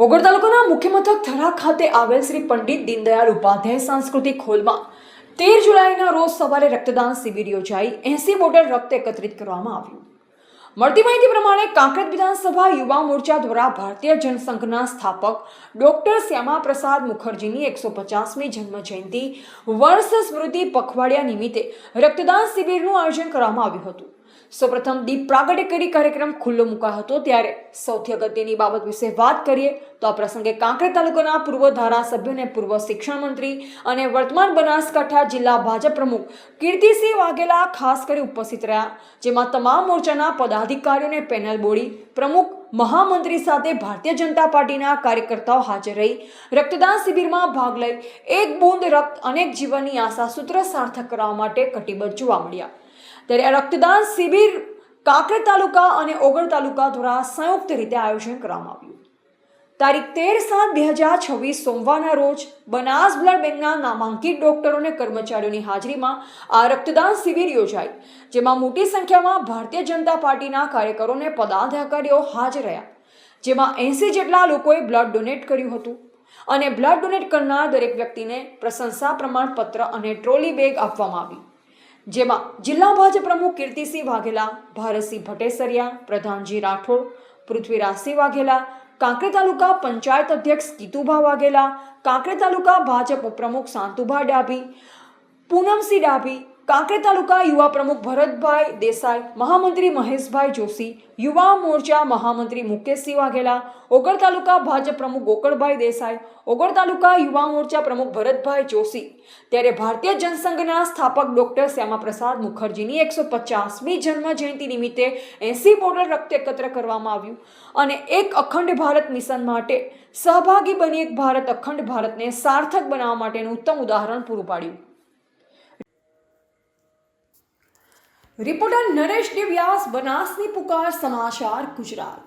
ઓગળ તાલુકાના મુખ્ય મથક થરા ખાતે આવેલ શ્રી પંડિત દીનદયાળ ઉપાધ્યાય સાંસ્કૃતિક હોલમાં 13 જુલાઈના રોજ સવારે રક્તદાન શિબિર યોજાઈ 80 બોટલ રક્ત એકત્રિત કરવામાં આવ્યું. મળતી માહિતી પ્રમાણે કાંકરેજ વિધાનસભા યુવા મોરચા દ્વારા ભારતીય જનસંઘના સ્થાપક ડોક્ટર શ્યામા પ્રસાદ મુખર્જીની 150મી જન્મ જયંતિ વર્ષ સ્મૃતિ પખવાડિયા નિમિત્તે રક્તદાન શિબિરનું આયોજન કરવામાં આવ્યું હતું. સૌપ્રથમ દીપ પ્રાગટ્ય કરી કાર્યક્રમ ખુલ્લો મુકાયો હતો. ત્યારે સૌથી અગત્યની બાબત વિશે વાત કરીએ તો આ પ્રસંગે કાંકરેજ તાલુકાના પૂર્વ ધારાસભ્ય અને પૂર્વ શિક્ષણ મંત્રી અને વર્તમાન બનાસકાંઠા જિલ્લા ભાજપ પ્રમુખ કીર્તિસિંહ વાઘેલા ખાસ કરી ઉપસ્થિત રહ્યા, જેમાં તમામ મોરચાના પદાધિકારીઓને પેનલ બોડી પ્રમુખ મહામંત્રી સાથે ભારતીય જનતા પાર્ટીના કાર્યકર્તાઓ હાજર રહી રક્તદાન શિબિરમાં ભાગ લઈ એક બૂંદ રક્ત અનેક જીવનની આશા સૂત્ર સાર્થક કરવા માટે કટિબદ્ધ જોવા મળ્યા. ત્યારે આ રક્તદાન શિબિર કાંકરેજ તાલુકા અને ઓગળ તાલુકા દ્વારા સંયુક્ત રીતે આયોજન કરવામાં આવ્યું. તારીખ 13/7/2026 સોમવારના રોજ બનાસ બ્લડ બેંકના નામાંકિત ડોક્ટરો અને કર્મચારીઓની હાજરીમાં આ રક્તદાન શિબિર યોજાઈ, જેમાં મોટી સંખ્યામાં ભારતીય જનતા પાર્ટીના કાર્યકરો અને પદાધિકારીઓ હાજર રહ્યા, જેમાં 80 જેટલા લોકોએ બ્લડ ડોનેટ કર્યું હતું અને બ્લડ ડોનેટ કરનાર દરેક વ્યક્તિને પ્રશંસા પ્રમાણપત્ર અને ટ્રોલી બેગ આપવામાં આવી, જેમાં જિલ્લા ભાજપ પ્રમુખ કીર્તિસિંહ વાઘેલા, ભારતસિંહ ભટ્ટેસરિયા, પ્રધાનજી રાઠોડ, પૃથ્વીરાજસિંહ વાઘેલા, કાંકરેજ તાલુકા પંચાયત અધ્યક્ષ કીતુભા વાઘેલા, કાંકરેજ તાલુકા ભાજપ ઉપપ્રમુખ શાંતુભા ડાભી, પૂનમસિંહ ડાભી, કાંકરેજ તાલુકા યુવા પ્રમુખ ભરતભાઈ દેસાઈ, મહામંત્રી મહેશભાઈ જોશી, યુવા મોરચા મહામંત્રી મુકેશસિંહ વાઘેલા, ઓગળ તાલુકા ભાજપ પ્રમુખ ગોકળભાઈ દેસાઈ, ઓગળ તાલુકા યુવા મોરચા પ્રમુખ ભરતભાઈ જોશી. ત્યારે ભારતીય જનસંઘના સ્થાપક ડોક્ટર શ્યામા પ્રસાદ મુખર્જીની 150મી જન્મ જયંતિ નિમિત્તે 80 બોટલ રક્ત એકત્ર કરવામાં આવ્યું અને એક અખંડ ભારત મિશન માટે સહભાગી બની એક ભારત અખંડ ભારતને સાર્થક બનાવવા માટેનું ઉત્તમ ઉદાહરણ પૂરું પાડ્યું. રિપોર્ટર નરેશ ડી વ્યાસ, બનાસની પુકાર સમાચાર, ગુજરાત.